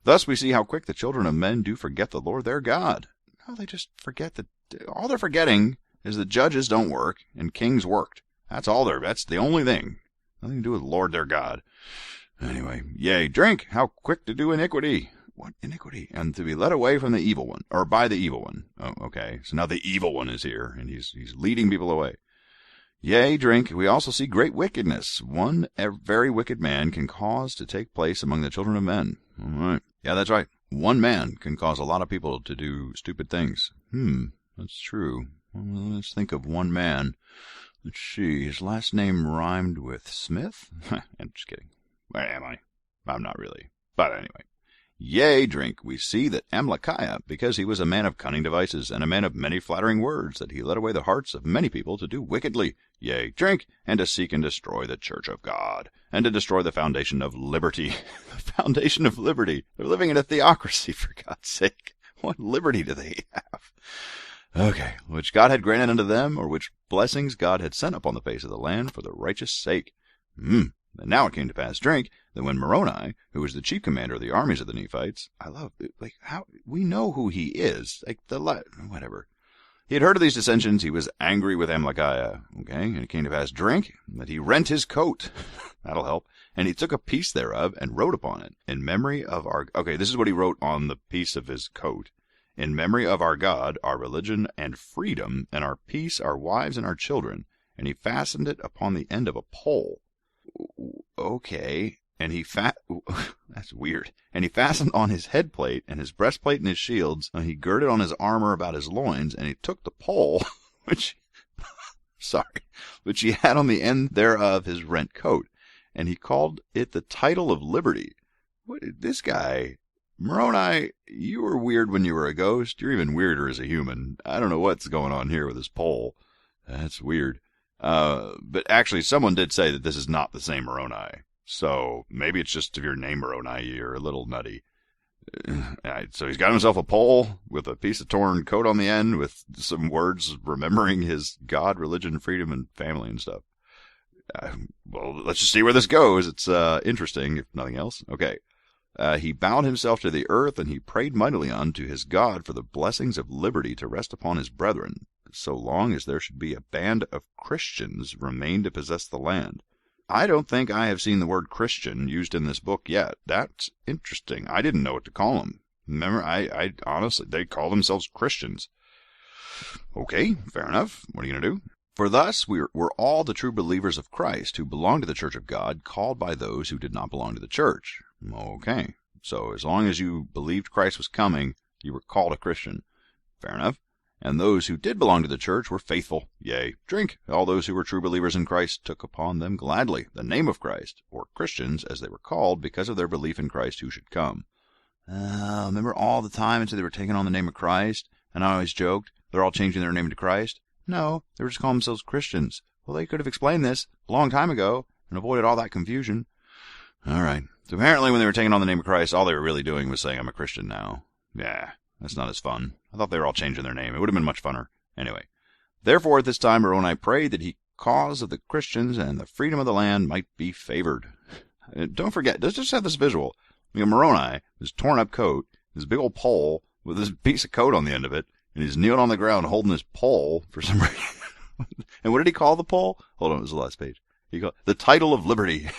Thus we see how quick the children of men do forget the Lord their God. No, they just forget that all they're forgetting is that judges don't work and kings worked. That's the only thing. Nothing to do with Lord their God. Anyway, yea, drink, how quick to do iniquity. What iniquity? And to be led away from the evil one, or by the evil one. Oh, okay. So now the evil one is here, and he's leading people away. Yea, drink, we also see great wickedness. One very wicked man can cause to take place among the children of men. All right. Yeah, that's right. One man can cause a lot of people to do stupid things. That's true. Well, let's think of one man. Let's see, his last name rhymed with Smith? I'm just kidding. Where am I? I'm not really. But anyway. Yea, drink, we see that Amalickiah, because he was a man of cunning devices, and a man of many flattering words, that he led away the hearts of many people to do wickedly. Yea, drink, and to seek and destroy the church of God, and to destroy the foundation of liberty. The foundation of liberty. They're living in a theocracy, for God's sake. What liberty do they have? Okay, which God had granted unto them, or which blessings God had sent upon the face of the land for the righteous sake. And now it came to pass, drink, that when Moroni, who was the chief commander of the armies of the Nephites, I love, how, we know who he is, whatever. He had heard of these dissensions, he was angry with Amalickiah, okay, and it came to pass, drink, that he rent his coat, that'll help, and he took a piece thereof, and wrote upon it, in memory of this is what he wrote on the piece of his coat. In memory of our God, our religion and freedom, and our peace, our wives and our children. And he fastened it upon the end of a pole. Okay. And that's weird. And he fastened on his headplate and his breastplate and his shields, and he girded on his armor about his loins, and he took the pole, which he had on the end thereof his rent coat, and he called it the title of liberty. This guy... Moroni, you were weird when you were a ghost. You're even weirder as a human. I don't know what's going on here with this pole. That's weird. But actually, someone did say that this is not the same Moroni. So maybe it's just if you're named Moroni, you're a little nutty. So he's got himself a pole with a piece of torn coat on the end with some words remembering his God, religion, freedom, and family and stuff. Well, let's just see where this goes. It's interesting, if nothing else. Okay. He bowed himself to the earth, and he prayed mightily unto his God for the blessings of liberty to rest upon his brethren, so long as there should be a band of Christians remain to possess the land. I don't think I have seen the word Christian used in this book yet. That's interesting. I didn't know what to call them. Remember, I honestly, they call themselves Christians. Okay, fair enough. What are you going to do? For thus we're all the true believers of Christ, who belong to the church of God, called by those who did not belong to the church. Okay, so as long as you believed Christ was coming, you were called a Christian. Fair enough. And those who did belong to the church were faithful. Yea, drink. All those who were true believers in Christ took upon them gladly the name of Christ, or Christians, as they were called, because of their belief in Christ who should come. Remember all the time until they were taking on the name of Christ? And I always joked, they're all changing their name to Christ. No, they were just calling themselves Christians. Well, they could have explained this a long time ago and avoided all that confusion. All right. So apparently when they were taking on the name of Christ, all they were really doing was saying, I'm a Christian now. Yeah, that's not as fun. I thought they were all changing their name. It would have been much funner. Anyway. Therefore at this time Moroni prayed that he cause of the Christians and the freedom of the land might be favored. And don't forget, let's just have this visual. Moroni, his torn up coat, his big old pole with this piece of coat on the end of it, and he's kneeling on the ground holding his pole for some reason. And what did he call the pole? Hold on, it was the last page. He called the title of liberty.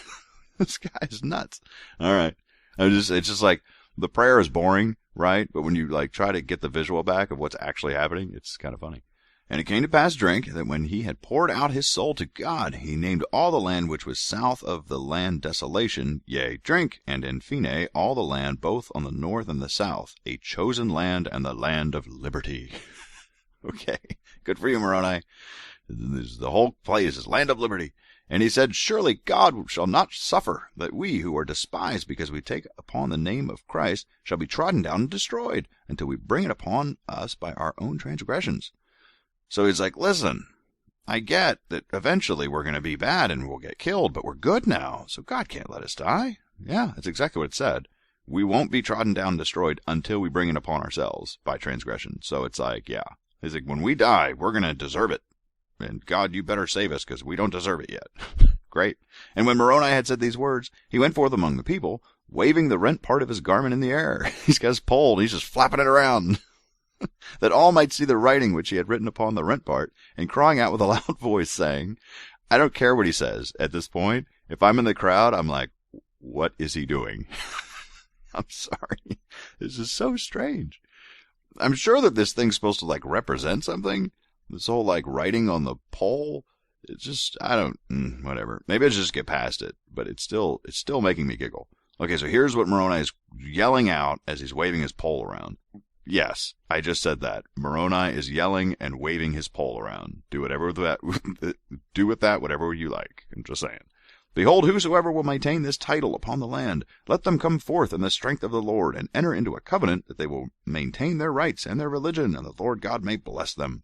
This guy is nuts. All right. It's just like, the prayer is boring, right? But when you like try to get the visual back of what's actually happening, it's kind of funny. And it came to pass, drink, that when he had poured out his soul to God, he named all the land which was south of the land desolation, yea, drink, and in fine all the land both on the north and the south, a chosen land and the land of liberty. Okay, good for you, Moroni. The whole place is land of liberty. And he said, surely God shall not suffer that we who are despised because we take upon the name of Christ shall be trodden down and destroyed until we bring it upon us by our own transgressions. So he's like, listen, I get that eventually we're going to be bad and we'll get killed, but we're good now, so God can't let us die. Yeah, that's exactly what it said. We won't be trodden down and destroyed until we bring it upon ourselves by transgression. So it's like, yeah. He's like, when we die, we're going to deserve it. And God, you better save us because we don't deserve it yet. Great. And when Moroni had said these words, he went forth among the people, waving the rent part of his garment in the air. He's got his pole and he's just flapping it around. That all might see the writing which he had written upon the rent part, and crying out with a loud voice, saying, I don't care what he says. At this point, if I'm in the crowd, I'm like, what is he doing? I'm sorry. This is so strange. I'm sure that this thing's supposed to like represent something. This whole like writing on the pole. It's just, I don't, whatever. Maybe I just get past it, but it's still making me giggle. Okay, so here's what Moroni is yelling out as he's waving his pole around. Yes, I just said that. Moroni is yelling and waving his pole around. Do with that whatever you like. I'm just saying. Behold, whosoever will maintain this title upon the land, let them come forth in the strength of the Lord, and enter into a covenant that they will maintain their rights and their religion, and the Lord God may bless them.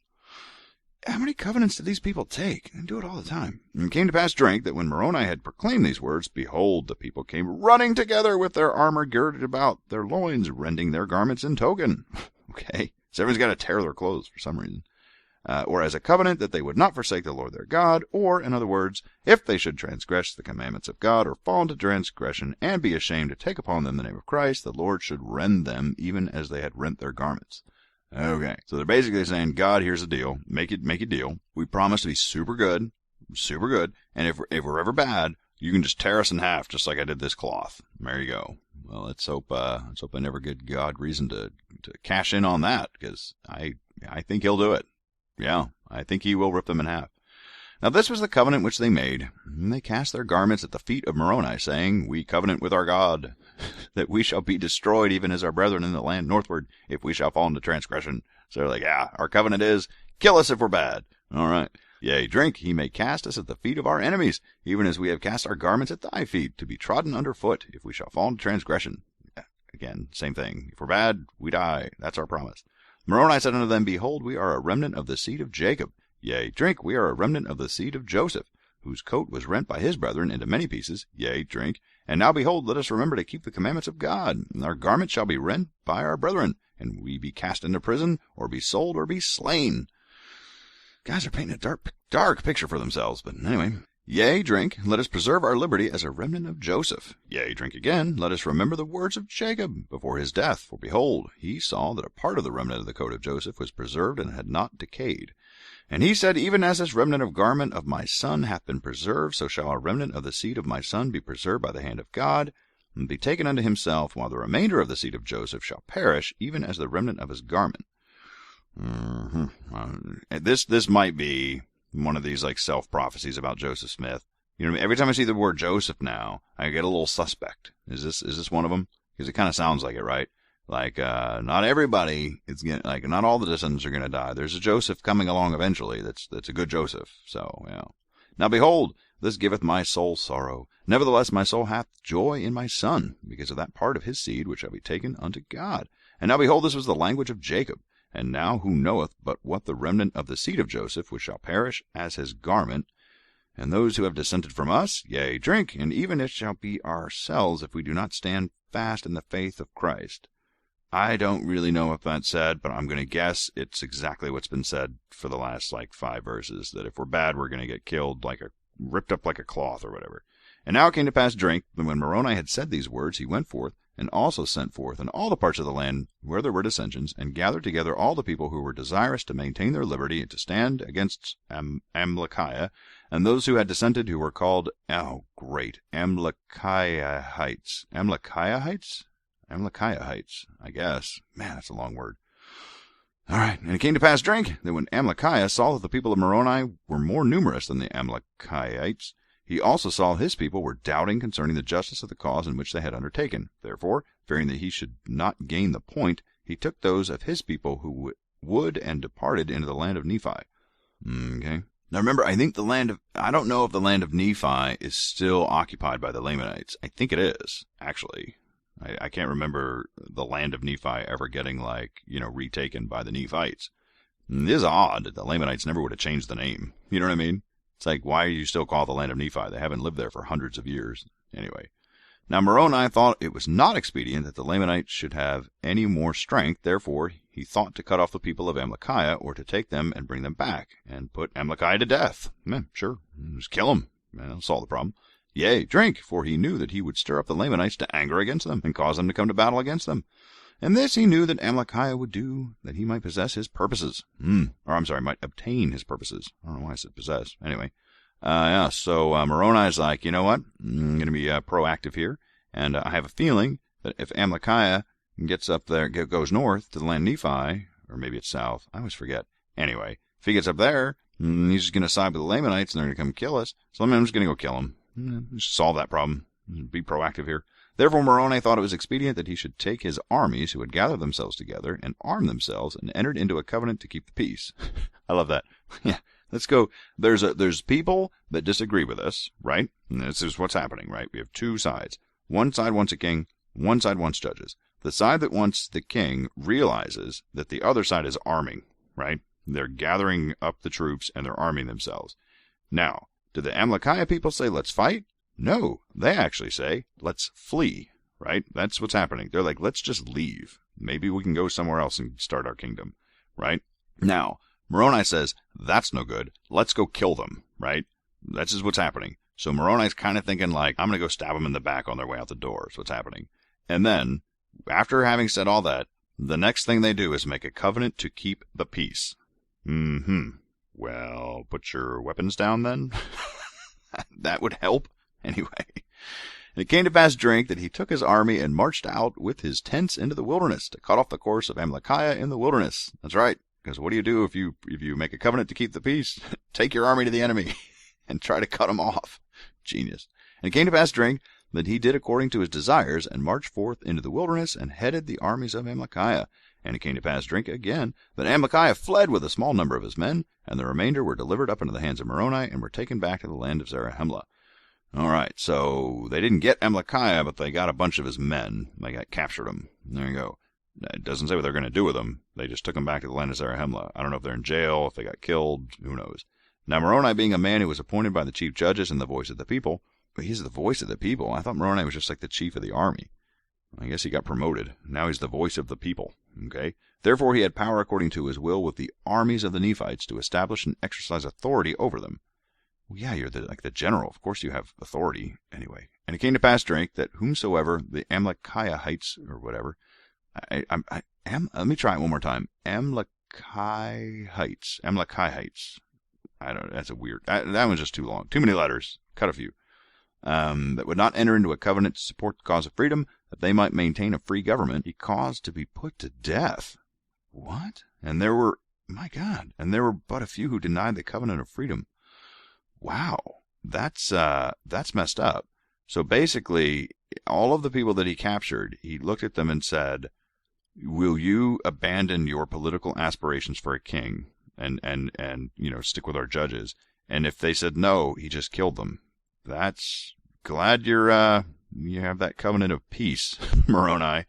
How many covenants did these people take? They do it all the time. And it came to pass, drink, that when Moroni had proclaimed these words, behold, the people came running together with their armor girded about their loins, rending their garments in token. Okay, so everyone's got to tear their clothes for some reason. Or as a covenant that they would not forsake the Lord their God, or, in other words, if they should transgress the commandments of God, or fall into transgression, and be ashamed to take upon them the name of Christ, the Lord should rend them, even as they had rent their garments. Okay, so they're basically saying, God, here's the deal. Make a deal. We promise to be super good, and if we're ever bad, you can just tear us in half, just like I did this cloth. There you go. Well, let's hope I never get God reason to cash in on that, because I think he'll do it. Yeah, I think he will rip them in half. Now this was the covenant which they made. And they cast their garments at the feet of Moroni, saying, We covenant with our God, that we shall be destroyed even as our brethren in the land northward, if we shall fall into transgression. So they're like, yeah, our covenant is, kill us if we're bad. All right. Yea, drink, he may cast us at the feet of our enemies, even as we have cast our garments at thy feet, to be trodden under foot, if we shall fall into transgression. Again, same thing. If we're bad, we die. That's our promise. Moroni said unto them, Behold, we are a remnant of the seed of Jacob. Yea, drink, we are a remnant of the seed of Joseph, whose coat was rent by his brethren into many pieces. Yea, drink. And now behold, let us remember to keep the commandments of God. And our garments shall be rent by our brethren, and we be cast into prison, or be sold, or be slain. Guys are painting a dark picture for themselves, but anyway. Yea, drink, let us preserve our liberty as a remnant of Joseph. Yea, drink again, let us remember the words of Jacob before his death. For behold, he saw that a part of the remnant of the coat of Joseph was preserved and had not decayed. And he said, Even as this remnant of garment of my son hath been preserved, so shall a remnant of the seed of my son be preserved by the hand of God, and be taken unto himself, while the remainder of the seed of Joseph shall perish, even as the remnant of his garment. This might be one of these like self-prophecies about Joseph Smith. You know what I mean? Every time I see the word Joseph now, I get a little suspect. Is this one of them? Because it kind of sounds like it, right? Like, not everybody not all the descendants are going to die. There's a Joseph coming along eventually that's a good Joseph. So, yeah. Now behold, this giveth my soul sorrow. Nevertheless, my soul hath joy in my son, because of that part of his seed which shall be taken unto God. And now behold, this was the language of Jacob. And now who knoweth but what the remnant of the seed of Joseph, which shall perish as his garment, and those who have descended from us, yea, drink, and even it shall be ourselves, if we do not stand fast in the faith of Christ. I don't really know what that said, but I'm going to guess it's exactly what's been said for the last, 5 verses, that if we're bad, we're going to get killed ripped up like a cloth or whatever. And now it came to pass, drink, that when Moroni had said these words, he went forth, and also sent forth in all the parts of the land where there were dissensions, and gathered together all the people who were desirous to maintain their liberty, and to stand against Amalekiah, and those who had dissented, who were called, Amalekiahites. Amalekiahites? Amalekiahites, I guess. Man, that's a long word. All right, and it came to pass, drink, that when Amalekiah saw that the people of Moroni were more numerous than the Amalekiahites, he also saw his people were doubting concerning the justice of the cause in which they had undertaken. Therefore, fearing that he should not gain the point, he took those of his people who would and departed into the land of Nephi. Okay. Now remember, I don't know if the land of Nephi is still occupied by the Lamanites. I think it is, actually. I can't remember the land of Nephi ever getting, retaken by the Nephites. It is odd that the Lamanites never would have changed the name. You know what I mean? It's like, why do you still call it the land of Nephi? They haven't lived there for hundreds of years. Anyway. Now Moroni thought it was not expedient that the Lamanites should have any more strength. Therefore, he thought to cut off the people of Amalekiah, or to take them and bring them back, and put Amalekiah to death. Sure. Just kill him. That'll solve the problem. Yea, drink, for he knew that he would stir up the Lamanites to anger against them, and cause them to come to battle against them. And this he knew that Amalekiah would do, that he might possess his purposes. Might obtain his purposes. I don't know why I said possess. Anyway. So Moroni is like, you know what? I'm going to be proactive here, and I have a feeling that if Amalekiah gets up there, goes north to the land of Nephi, or maybe it's south, I always forget. Anyway, if he gets up there, he's just going to side with the Lamanites, and they're going to come kill us. So I'm just going to go kill him. Just solve that problem. Be proactive here. Therefore Moroni thought it was expedient that he should take his armies, who had gathered themselves together, and arm themselves, and entered into a covenant to keep the peace. I love that. Yeah, let's go. There's people that disagree with us, right? And this is what's happening, right? We have two sides. One side wants a king, one side wants judges. The side that wants the king realizes that the other side is arming, right? They're gathering up the troops, and they're arming themselves. Now, do the Amalekiah people say, let's fight? No, they actually say, let's flee, right? That's what's happening. They're like, let's just leave. Maybe we can go somewhere else and start our kingdom, right? Now, Moroni says, that's no good. Let's go kill them, right? That's just what's happening. So Moroni's kind of thinking like, I'm going to go stab them in the back on their way out the door. That's what's happening. And then, after having said all that, the next thing they do is make a covenant to keep the peace. Well, put your weapons down then. That would help. Anyway, it came to pass, drink, that he took his army and marched out with his tents into the wilderness to cut off the course of Amalekiah in the wilderness. That's right. Because what do you do if you make a covenant to keep the peace? Take your army to the enemy and try to cut them off. Genius. And it came to pass, drink, that he did according to his desires, and marched forth into the wilderness, and headed the armies of Amalekiah. And it came to pass, drink, again, that Amalekiah fled with a small number of his men, and the remainder were delivered up into the hands of Moroni, and were taken back to the land of Zarahemla. All right, so they didn't get Amalekiah, but they got a bunch of his men. They captured him. There you go. It doesn't say what they're going to do with them. They just took them back to the land of Zarahemla. I don't know if they're in jail, if they got killed, who knows. Now Moroni, being a man who was appointed by the chief judges and the voice of the people, but he's the voice of the people. I thought Moroni was just like the chief of the army. I guess he got promoted. Now he's the voice of the people. Okay. Therefore he had power according to his will with the armies of the Nephites to establish and exercise authority over them. Well, yeah, you're the general. Of course you have authority. Anyway. And it came to pass, drink, that whomsoever the Amalekiahites, or whatever, let me try it one more time. Amalekiahites. I don't know. That's a weird. That one's just too long. Too many letters. Cut a few. That would not enter into a covenant to support the cause of freedom, that they might maintain a free government, he caused to be put to death. What? And there were, my God, and there were but a few who denied the covenant of freedom. Wow. That's messed up. So basically, all of the people that he captured, he looked at them and said, will you abandon your political aspirations for a king and stick with our judges? And if they said no, he just killed them. That's glad you have that covenant of peace, Moroni.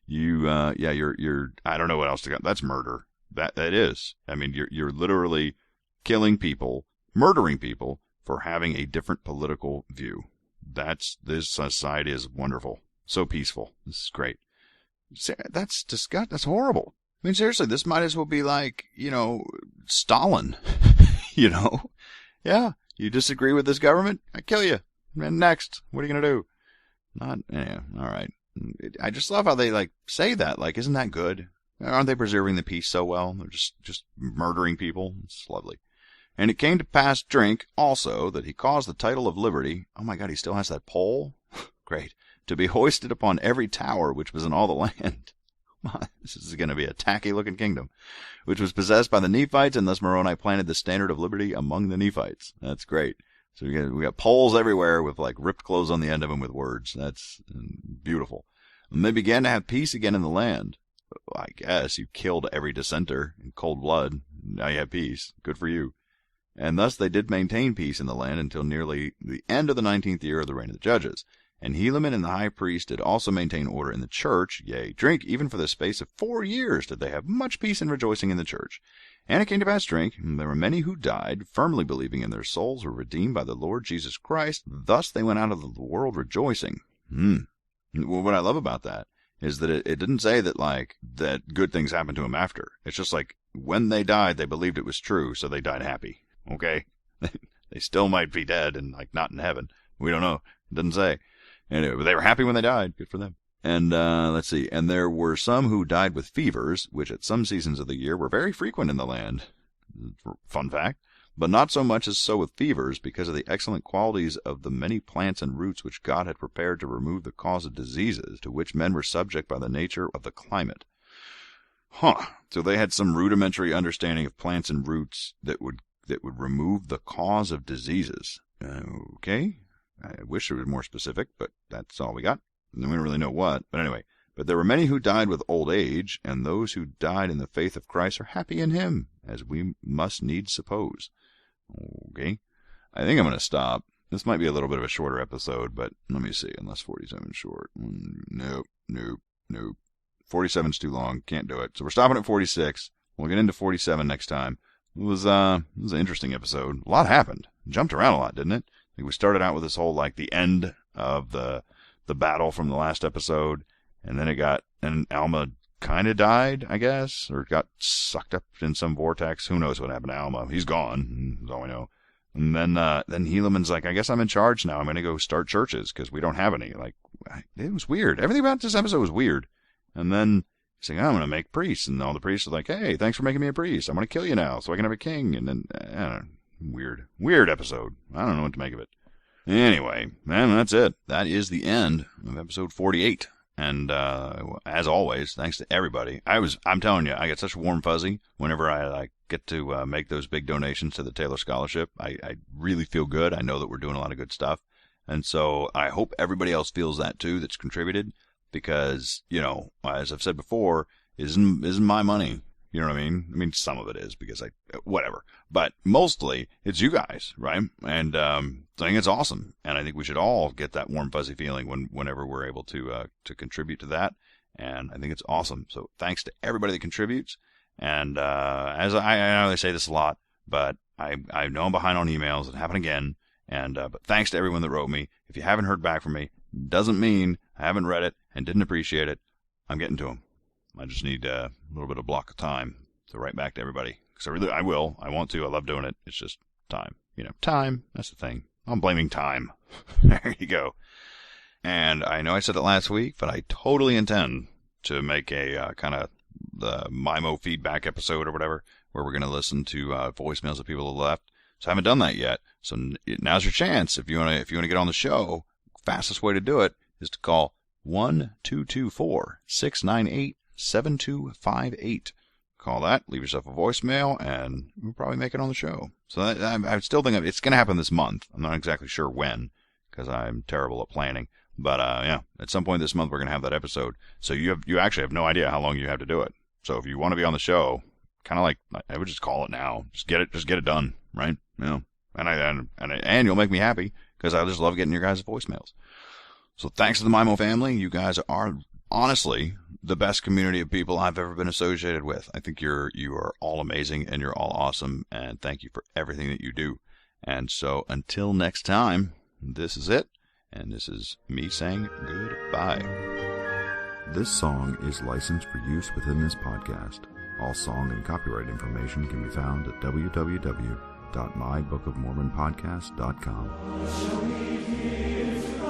You're I don't know what else to go. That's murder. That is. I mean, you're literally killing people, murdering people for having a different political view. This society is wonderful. So peaceful. This is great. That's disgusting. That's horrible. I mean, seriously, this might as well be like, Stalin. Yeah, you disagree with this government? I kill you. And next, what are you going to do? All right. I just love how they, say that. Isn't that good? Aren't they preserving the peace so well? They're just murdering people. It's lovely. And it came to pass, drink, also, that he caused the title of liberty, oh my God, he still has that pole? Great. To be hoisted upon every tower which was in all the land. This is going to be a tacky-looking kingdom, which was possessed by the Nephites, and thus Moroni planted the standard of liberty among the Nephites. That's great. So we got poles everywhere with ripped clothes on the end of them with words. That's beautiful. And they began to have peace again in the land. I guess you killed every dissenter in cold blood. Now you have peace. Good for you. And thus they did maintain peace in the land until nearly the end of the 19th year of the reign of the judges. And Helaman and the high priest did also maintain order in the church, yea, drink, even for the space of 4 years did they have much peace and rejoicing in the church. And it came to pass, drink, and there were many who died, firmly believing in their souls were redeemed by the Lord Jesus Christ. Thus they went out of the world rejoicing. Well, what I love about that is that it didn't say that, that good things happened to them after. It's just when they died, they believed it was true, so they died happy. Okay? They still might be dead and, not in heaven. We don't know. It doesn't say. Anyway, but they were happy when they died. Good for them. And, let's see. And there were some who died with fevers, which at some seasons of the year were very frequent in the land. Fun fact. But not so much as so with fevers, because of the excellent qualities of the many plants and roots which God had prepared to remove the cause of diseases, to which men were subject by the nature of the climate. So they had some rudimentary understanding of plants and roots that would remove the cause of diseases. Okay. I wish it was more specific, but that's all we got. And we don't really know what. But anyway, but there were many who died with old age, and those who died in the faith of Christ are happy in him, as we must needs suppose. Okay. I think I'm going to stop. This might be a little bit of a shorter episode, but let me see. Unless 47 is short. Nope. 47's too long. Can't do it. So we're stopping at 46. We'll get into 47 next time. It was an interesting episode. A lot happened. Jumped around a lot, didn't it? We started out with this whole, the end of the battle from the last episode, and then and Alma kind of died, I guess, or got sucked up in some vortex. Who knows what happened to Alma? He's gone. That's all we know. And then Helaman's I guess I'm in charge now. I'm going to go start churches because we don't have any. It was weird. Everything about this episode was weird. And then he's I'm going to make priests, and all the priests are hey, thanks for making me a priest. I'm going to kill you now so I can have a king. And then, I don't know. Weird episode. I don't know what to make of it. Anyway, man, that's it. That is the end of episode 48. And as always, thanks to everybody. I'm telling you, I get such a warm fuzzy whenever I get to make those big donations to the Taylor Scholarship. I really feel good. I know that we're doing a lot of good stuff. And so I hope everybody else feels that too that's contributed, because, as I've said before, isn't my money. You know what I mean? I mean, some of it is because whatever. But mostly, it's you guys, right? And I think it's awesome. And I think we should all get that warm, fuzzy feeling whenever we're able to contribute to that. And I think it's awesome. So thanks to everybody that contributes. And as I know they say this a lot, but I know I'm behind on emails. It happened again. And but thanks to everyone that wrote me. If you haven't heard back from me, doesn't mean I haven't read it and didn't appreciate it. I'm getting to them. I just need a little bit of block of time to write back to everybody. Because I want to. I love doing it. It's just time. Time. That's the thing. I'm blaming time. There you go. And I know I said it last week, but I totally intend to make a kind of the MIMO feedback episode or whatever, where we're going to listen to voicemails of people who left. So I haven't done that yet. So now's your chance. If you want to get on the show, fastest way to do it is to call 1-224-698-7258. Call that, leave yourself a voicemail, and we'll probably make it on the show. So I still think it's going to happen this month. I'm not exactly sure when, because I'm terrible at planning. But yeah, at some point this month we're going to have that episode. So you actually have no idea how long you have to do it. So if you want to be on the show, kind of I would just call it now. Just get it done, right? And you'll make me happy, because I just love getting your guys' voicemails. So thanks to the MIMO family. You guys are honestly the best community of people I've ever been associated with. I think you are all amazing, and you're all awesome, and thank you for everything that you do. And so until next time, this is it, and this is me saying goodbye. This song is licensed for use within this podcast. All song and copyright information can be found at www.mybookofmormonpodcast.com.